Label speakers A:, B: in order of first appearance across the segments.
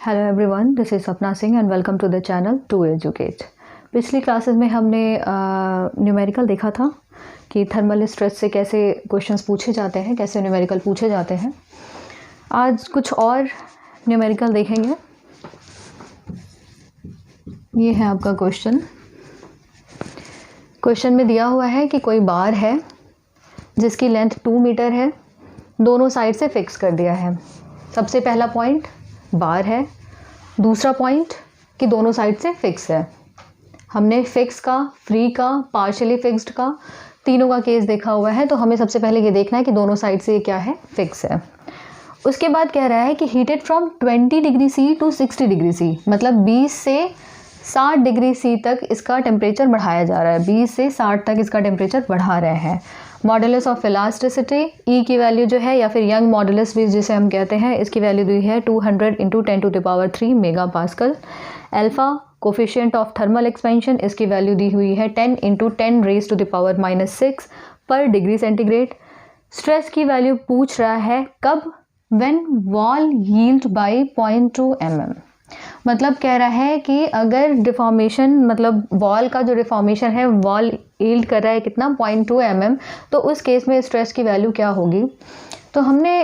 A: Hello everyone, this is Sapna Singh and welcome to the channel to educate. पिछली classes में हमने numerical देखा था कि थर्मल स्ट्रेस से कैसे क्वेश्चंस पूछे जाते हैं, कैसे न्यूमेरिकल पूछे जाते हैं। आज कुछ और न्यूमेरिकल देखेंगे। ये है आपका क्वेश्चन। क्वेश्चन में दिया हुआ है कि कोई बार है जिसकी लेंथ 2 मीटर है, दोनों साइड से फिक्स कर दिया है। सबसे पहला पॉइंट बार है, दूसरा पॉइंट कि दोनों साइड से फिक्स है। हमने फिक्स का, फ्री का, पार्शियली फिक्स्ड का, तीनों का केस देखा हुआ है। तो हमें सबसे पहले ये देखना है कि दोनों साइड से ये क्या है, फिक्स है। उसके बाद कह रहा है कि heated from 20 degree C to 60 degree C, मतलब 20 से 60 डिग्री सी तक इसका टेम्परेचर बढ़ाया जा रहा है। 20 से 60 तक इसका टेम्परेचर बढ़ा रहे हैं। मॉडुलस ऑफ इलास्टिसिटी ई की वैल्यू जो है, या फिर यंग मॉडुलस भी जिसे हम कहते हैं, इसकी वैल्यू दी है 200 × 10⁻³ mega pascal. Alpha coefficient of thermal expansion, इसकी वैल्यू दी हुई है 10 × 10⁻⁻⁻6 पर डिग्री सेंटीग्रेड। स्ट्रेस की वैल्यू पूछ रहा है कब, when wall yield by 0.2 mm। मतलब कह रहा है कि अगर डिफॉर्मेशन, मतलब वॉल का जो डिफॉर्मेशन है, वॉल यील्ड कर रहा है कितना, 0.2 mm, तो उस केस में स्ट्रेस की वैल्यू क्या होगी। तो हमने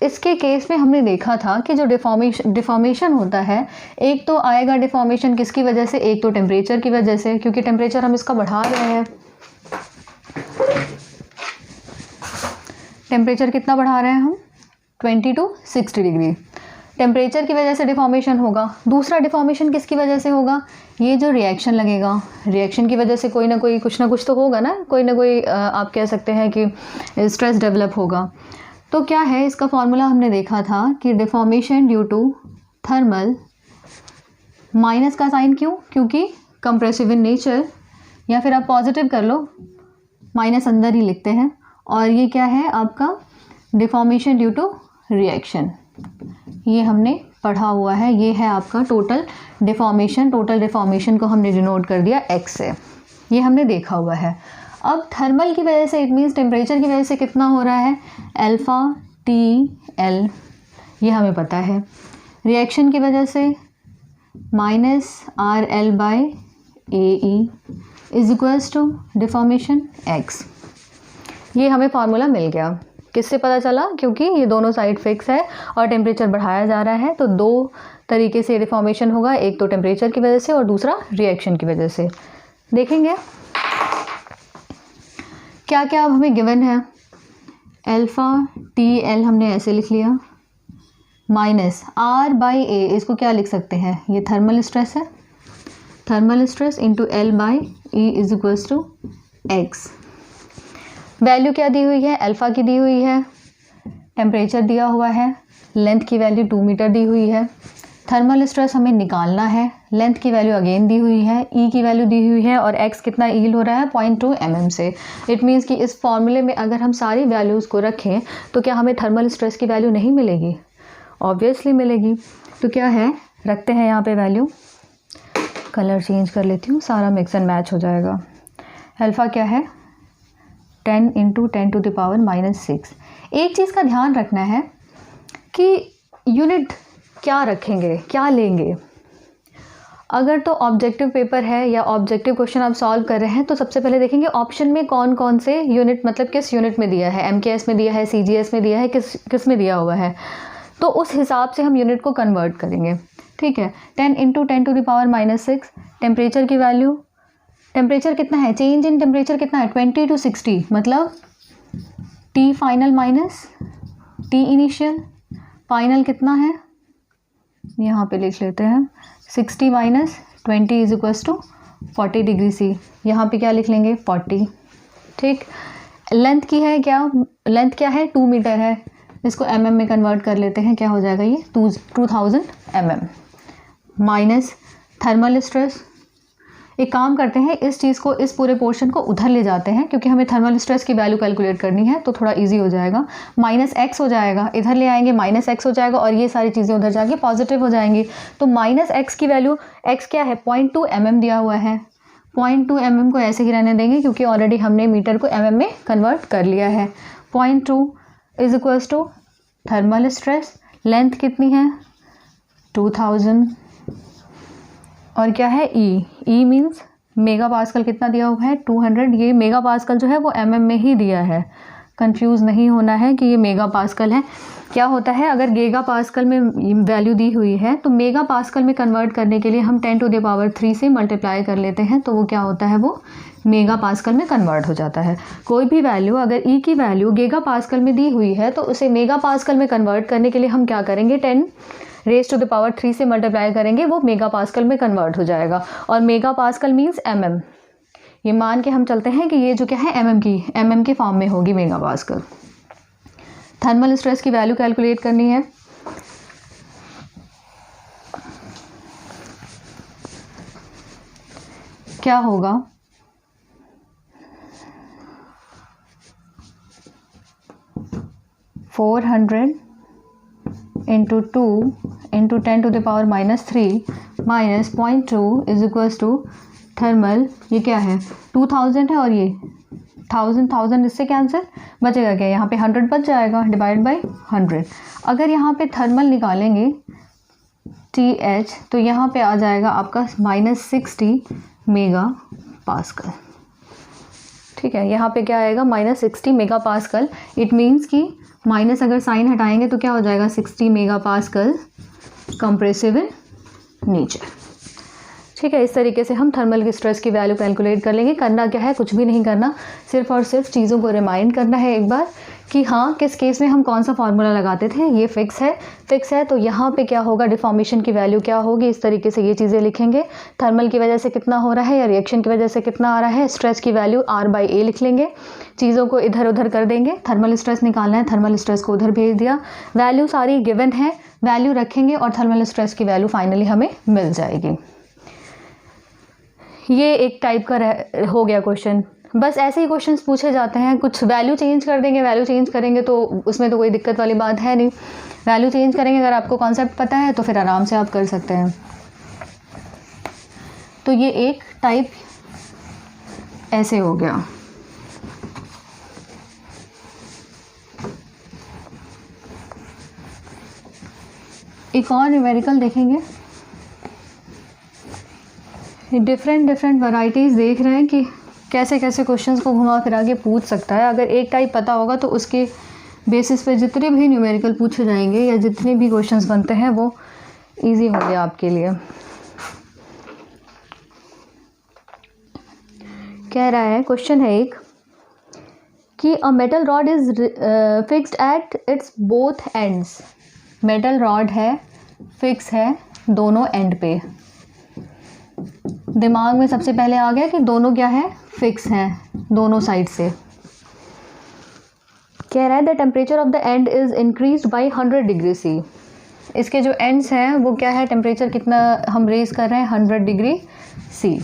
A: इसके केस में हमने देखा था कि जो डिफॉर्मेशन होता है, एक तो आएगा डिफॉर्मेशन किसकी वजह से, एक तो टेम्परेचर की वजह से, क्योंकि टेम्परेचर हम इसका बढ़ा रहे हैं। टेम्परेचर कितना बढ़ा रहे हैं हम, 20 to 60 डिग्री। टेम्परेचर की वजह से डिफॉर्मेशन होगा। दूसरा डिफॉर्मेशन किसकी वजह से होगा, ये जो रिएक्शन लगेगा, रिएक्शन की वजह से कोई ना कोई कुछ ना कुछ तो होगा ना, कोई ना कोई आप कह सकते हैं कि स्ट्रेस डेवलप होगा। तो क्या है इसका फॉर्मूला, हमने देखा था कि deformation due to thermal, minus का साइन क्यों, क्योंकि कंप्रेसिव इन नेचर, या फिर आप पॉजिटिव कर लो, माइनस अंदर ही लिखते हैं। और ये क्या है आपका डिफॉर्मेशन ड्यू टू रिएक्शन, ये हमने पढ़ा हुआ है। ये है आपका टोटल डिफॉर्मेशन। टोटल डिफॉर्मेशन को हमने डिनोट कर दिया x से, ये हमने देखा हुआ है। अब थर्मल की वजह से, इट मीन्स टेम्परेचर की वजह से कितना हो रहा है, अल्फा TL, ये हमें पता है। रिएक्शन की वजह से -RL/AE is equals to deformation x। ये हमें फार्मूला मिल गया। किससे पता चला, क्योंकि ये दोनों साइड फिक्स है और टेम्परेचर बढ़ाया जा रहा है। तो दो तरीके से डिफॉर्मेशन होगा, एक तो टेम्परेचर की वजह से और दूसरा रिएक्शन की वजह से। देखेंगे क्या क्या अब हमें गिवन है। अल्फा TL हमने ऐसे लिख लिया, -R/A, इसको क्या लिख सकते हैं, ये थर्मल स्ट्रेस है, thermal stress into L/E is equals to x। Value क्या दी हुई है, अल्फ़ा की दी हुई है, टेम्परेचर दिया हुआ है, लेंथ की वैल्यू 2 मीटर दी हुई है, थर्मल स्ट्रेस हमें निकालना है, लेंथ की वैल्यू अगेन दी हुई है, ई की वैल्यू दी हुई है, और एक्स कितना यील्ड हो रहा है, 0.2 mm से। इट मीन्स कि इस फॉर्मूले में अगर हम सारी वैल्यूज़ को रखें तो क्या हमें थर्मल स्ट्रेस की वैल्यू नहीं मिलेगी, ऑब्वियसली मिलेगी। तो क्या है, रखते हैं यहाँ पे वैल्यू, कलर चेंज कर लेती हूँ, सारा मिक्स एंड मैच हो जाएगा। अल्फ़ा क्या है, 10 × 10⁻⁻6। एक चीज़ का ध्यान रखना है कि यूनिट क्या रखेंगे, क्या लेंगे। अगर तो ऑब्जेक्टिव पेपर है या ऑब्जेक्टिव क्वेश्चन आप सॉल्व कर रहे हैं, तो सबसे पहले देखेंगे ऑप्शन में कौन कौन से यूनिट, मतलब किस यूनिट में दिया है, MKS में दिया है, CGS में दिया है, किस में दिया हुआ है। तो उस हिसाब से हम यूनिट को कन्वर्ट करेंगे, ठीक है। 10 × 10⁻⁻6, टेम्परेचर की वैल्यू, टेम्परेचर कितना है, चेंज इन टेम्परेचर कितना है, 20 to 60, मतलब T final minus T initial. Final कितना है, यहाँ पे लिख लेते हैं, 60 - 20 is equals to 40 degree C. यहाँ पे क्या लिख लेंगे, 40, ठीक। लेंथ की है क्या, लेंथ क्या है, 2 मीटर है, इसको mm में कन्वर्ट कर लेते हैं, क्या हो जाएगा ये 2000 mm। माइनस थर्मल स्ट्रेस, एक काम करते हैं, इस चीज़ को, इस पूरे पोर्शन को उधर ले जाते हैं, क्योंकि हमें थर्मल स्ट्रेस की वैल्यू कैलकुलेट करनी है, तो थोड़ा इजी हो जाएगा। -x हो जाएगा, इधर ले आएंगे, -x हो जाएगा, और ये सारी चीज़ें उधर जाके पॉजिटिव हो जाएंगी। तो -x की वैल्यू, x क्या है, 0.2 mm दिया हुआ है, 0.2 mm को ऐसे ही रहने देंगे, क्योंकि ऑलरेडी हमने मीटर को mm में कन्वर्ट कर लिया है। 0.2 is equals to thermal stress, length कितनी है, 2000 और क्या है ई मीन्स मेगा पास्कल कितना दिया हुआ है 200। ये मेगा पास्कल जो है वो mm में ही दिया है, कंफ्यूज नहीं होना है कि ये मेगा पास्कल है। क्या होता है अगर गीगा पास्कल में वैल्यू दी हुई है तो मेगा पास्कल में कन्वर्ट करने के लिए हम 10⁻³ से मल्टीप्लाई कर लेते हैं, तो वो क्या होता है वो मेगा पास्कल में कन्वर्ट हो जाता है। कोई भी वैल्यू अगर ई की वैल्यू गीगा पास्कल में दी हुई है तो उसे मेगा पास्कल में कन्वर्ट करने के लिए हम क्या करेंगे 10⁻³ से मल्टीप्लाई करेंगे, वो मेगा पास्कल में कन्वर्ट हो जाएगा। और मेगा पास्कल मीन्स mm, ये मान के हम चलते हैं कि ये जो क्या है mm की फॉर्म में होगी मेगा पास्कल। थर्मल स्ट्रेस की वैल्यू कैलकुलेट करनी है। क्या होगा 400 into 2 into 10⁻³ minus 0.2 is equals to thermal, ये क्या है 2000 है और ये 1000 इससे कैंसिल, बचेगा क्या यहाँ पे 100 बच जाएगा, डिवाइड बाय 100। अगर यहाँ पे थर्मल निकालेंगे TH तो यहाँ पे आ जाएगा आपका -60 मेगा पास्कल। ठीक है, यहाँ पे क्या आएगा -60 मेगा पास्कल। इट मीन्स कि माइनस अगर साइन हटाएंगे तो क्या हो जाएगा 60 mega pascal compressive in nature. ठीक है, इस तरीके से हम थर्मल की स्ट्रेस की वैल्यू कैलकुलेट कर लेंगे। करना क्या है, कुछ भी नहीं करना, सिर्फ और सिर्फ चीज़ों को रिमाइंड करना है एक बार कि हाँ किस केस में हम कौन सा फार्मूला लगाते थे। ये फिक्स है तो यहाँ पे क्या होगा डिफॉर्मेशन की वैल्यू क्या होगी, इस तरीके से ये चीज़ें लिखेंगे। थर्मल की वजह से कितना हो रहा है या रिएक्शन की वजह से कितना आ रहा है, स्ट्रेस की वैल्यू R/A लिख लेंगे, चीज़ों को इधर उधर कर देंगे। थर्मल स्ट्रेस निकालना है, थर्मल स्ट्रेस को उधर भेज दिया, वैल्यू सारी गिवन है, वैल्यू रखेंगे और थर्मल स्ट्रेस की वैल्यू फाइनली हमें मिल जाएगी। ये एक टाइप का हो गया क्वेश्चन। बस ऐसे ही क्वेश्चंस पूछे जाते हैं, कुछ वैल्यू चेंज कर देंगे, वैल्यू चेंज करेंगे तो उसमें तो कोई दिक्कत वाली बात है नहीं। वैल्यू चेंज करेंगे, अगर आपको कॉन्सेप्ट पता है तो फिर आराम से आप कर सकते हैं। तो ये एक टाइप ऐसे हो गया। एक और न्यूमेरिकल देखेंगे, डिफरेंट वैरायटीज़ देख रहे हैं कि कैसे कैसे क्वेश्चंस को घुमा फिरा के पूछ सकता है। अगर एक टाइप पता होगा तो उसके बेसिस पे जितने भी न्यूमेरिकल पूछे जाएंगे या जितने भी क्वेश्चंस बनते हैं वो इजी होंगे आपके लिए। कह रहा है, क्वेश्चन है एक कि a metal rod is fixed at its both ends. Metal rod है, फिक्स है दोनों एंड पे। दिमाग में सबसे पहले आ गया कि दोनों क्या है, फिक्स हैं दोनों साइड से। कह रहा है the temperature of the end is increased by 100 degree C। इसके जो एंड्स हैं वो क्या है, टेम्परेचर कितना हम रेज कर रहे हैं 100 डिग्री C।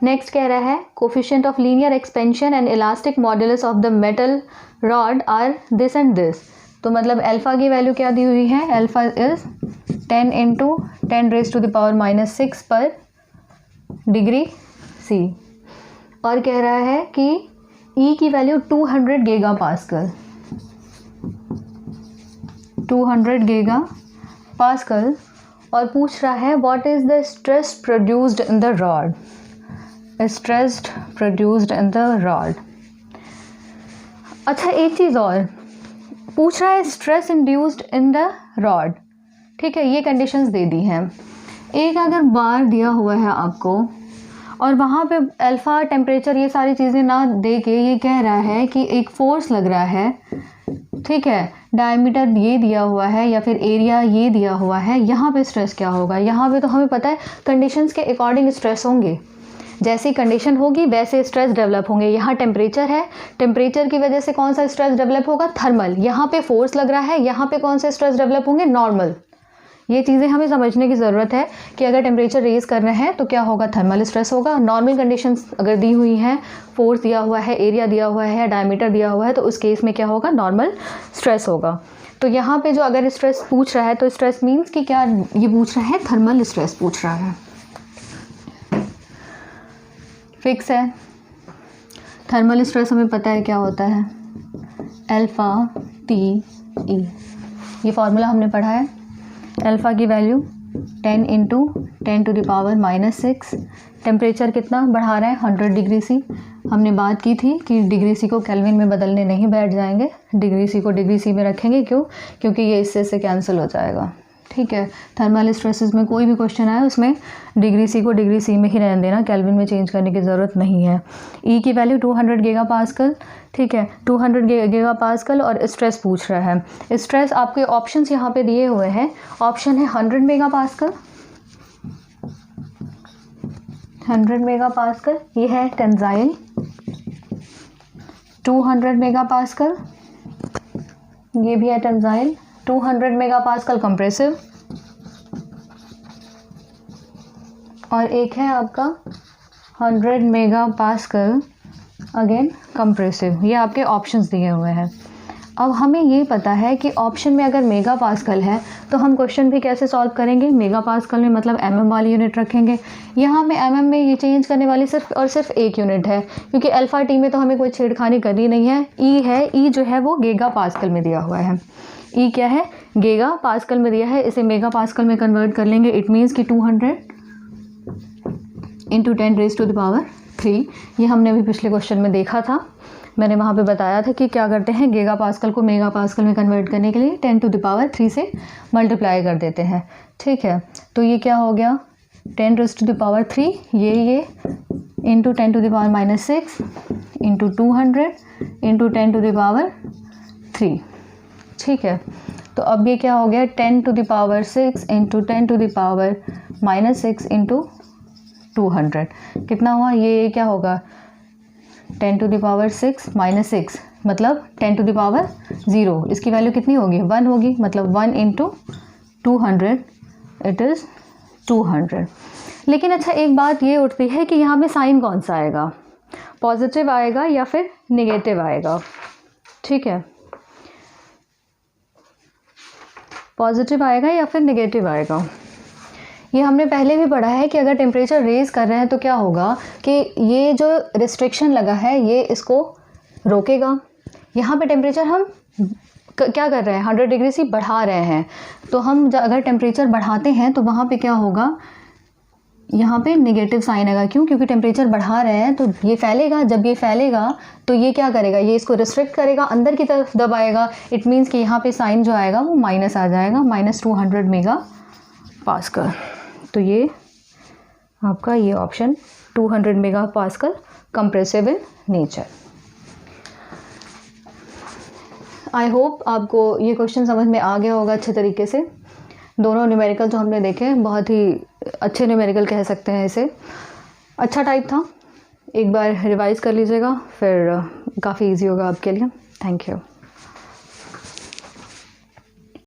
A: नेक्स्ट कह रहा है coefficient of linear expansion and elastic modulus of the metal rod are this and this. तो मतलब अल्फा की वैल्यू क्या दी हुई है, अल्फा इज 10 × 10⁻⁻6 पर डिग्री C। और कह रहा है कि E की value 200 giga pascal, 200 giga pascal. और पूछ रहा है what is the stress produced in the rod, stress produced in the rod. अच्छा एक चीज़ और पूछ रहा है, stress induced in the rod. ठीक है, ये कंडीशंस दे दी हैं। एक अगर बार दिया हुआ है आपको और वहाँ पे अल्फ़ा टेम्परेचर ये सारी चीज़ें ना दे के ये कह रहा है कि एक फोर्स लग रहा है, ठीक है, डायमीटर ये दिया हुआ है या फिर एरिया ये दिया हुआ है, यहाँ पे स्ट्रेस क्या होगा। यहाँ पे तो हमें पता है कंडीशंस के अकॉर्डिंग स्ट्रेस होंगे, जैसी कंडीशन होगी वैसे स्ट्रेस डेवलप होंगे। यहाँ टेम्परेचर है, टेम्परेचर की वजह से कौन सा स्ट्रेस डेवलप होगा, थर्मल। यहाँ पे फोर्स लग रहा है, यहाँ पे कौन सा स्ट्रेस डेवलप होंगे, नॉर्मल। ये चीज़ें हमें समझने की ज़रूरत है कि अगर टेम्परेचर रेज कर रहे हैं तो क्या होगा, थर्मल स्ट्रेस होगा। नॉर्मल कंडीशंस अगर दी हुई हैं, फोर्स दिया हुआ है, एरिया दिया हुआ है, डायमीटर दिया हुआ है, तो उस केस में क्या होगा, नॉर्मल स्ट्रेस होगा। तो यहाँ पे जो अगर स्ट्रेस पूछ रहा है तो स्ट्रेस मीन्स कि क्या ये पूछ रहा है, थर्मल स्ट्रेस पूछ रहा है। फिक्स है, थर्मल स्ट्रेस हमें पता है क्या होता है, अल्फ़ा T E। ये फार्मूला हमने पढ़ा है। अल्फ़ा की वैल्यू 10 इंटू 10⁻⁻6। टेम्परेचर कितना बढ़ा रहा है 100 डिग्री सी। हमने बात की थी कि डिग्री सी को केल्विन में बदलने नहीं बैठ जाएंगे, डिग्री सी को डिग्री सी में रखेंगे। क्यों? क्योंकि ये इससे से कैंसिल हो जाएगा। ठीक है, थर्मल स्ट्रेसेस में कोई भी क्वेश्चन आए उसमें डिग्री सी को डिग्री सी में ही रहने देना, केल्विन में चेंज करने की ज़रूरत नहीं है। ई की वैल्यू 200 गीगापास्कल। ठीक है, 200 गीगापास्कल और स्ट्रेस पूछ रहा है। स्ट्रेस आपके ऑप्शंस यहाँ पे दिए हुए हैं। ऑप्शन है 100 मेगापास्कल, 100 मेगापास्कल, ये है टेंजाइल। 200 मेगापास्कल, ये भी है टेंजाइल। 200 मेगापास्कल कंप्रेसिव, और एक है आपका 100 मेगापास्कल अगेन कंप्रेसिव। ये आपके ऑप्शंस दिए हुए हैं। अब हमें ये पता है कि ऑप्शन में अगर मेगापास्कल है तो हम क्वेश्चन भी कैसे सॉल्व करेंगे, मेगापास्कल में मतलब mm वाली यूनिट रखेंगे। यहाँ में mm में ये चेंज करने वाली सिर्फ और सिर्फ एक यूनिट है, क्योंकि अल्फ़ा टी में तो हमें कोई छेड़खानी करनी नहीं है। ई है, ई जो है वो गीगापास्कल में दिया हुआ है। ई क्या है? गीगापास्कल में दिया है, इसे मेगापास्कल में कन्वर्ट कर लेंगे। इट मीन्स कि 200 इंटू 10⁻3। ये हमने अभी पिछले क्वेश्चन में देखा था, मैंने वहाँ पे बताया था कि क्या करते हैं, गीगापास्कल को मेगापास्कल में कन्वर्ट करने के लिए 10⁻3 से मल्टीप्लाई कर देते हैं। ठीक है, तो ये क्या हो गया 10⁻3, ये इंटू 10⁻⁻6 इंटू 200 इंटू 10⁻3। ठीक है, तो अब ये क्या हो गया 10⁻6 इंटू 10⁻⁻6 इंटू 200। कितना हुआ? ये क्या होगा 10⁻6 - 6 मतलब 10⁻0। इसकी वैल्यू कितनी होगी? 1 होगी, मतलब 1 इंटू 200 इट इज़ 200। लेकिन अच्छा एक बात ये उठती है कि यहाँ पे साइन कौन सा आएगा, पॉजिटिव आएगा या फिर निगेटिव आएगा? ठीक है, पॉजिटिव आएगा या फिर निगेटिव आएगा? ये हमने पहले भी पढ़ा है कि अगर टेम्परेचर रेज़ कर रहे हैं तो क्या होगा कि ये जो रिस्ट्रिक्शन लगा है ये इसको रोकेगा। यहाँ पे टेम्परेचर हम क्या कर रहे हैं 100 डिग्री से बढ़ा रहे हैं, तो हम अगर टेम्परेचर बढ़ाते हैं तो वहाँ पे क्या होगा, यहाँ पे नेगेटिव साइन आएगा। क्यों? क्योंकि टेम्परेचर बढ़ा रहे हैं तो ये फैलेगा, जब ये फैलेगा तो ये क्या करेगा, ये इसको रिस्ट्रिक्ट करेगा, अंदर की तरफ दबाएगा। इट मीन्स कि यहाँ पे साइन जो आएगा वो माइनस आ जाएगा, -200 मेगापास्कल। तो ये आपका ये option 200 megapascal compressive in nature. I hope आपको ये क्वेश्चन समझ में आ गया होगा अच्छे तरीके से। दोनों न्यूमेरिकल जो हमने देखे बहुत ही अच्छे न्यूमेरिकल कह सकते हैं इसे, अच्छा टाइप था। एक बार रिवाइज़ कर लीजिएगा, फिर काफ़ी इजी होगा आपके लिए। Thank you.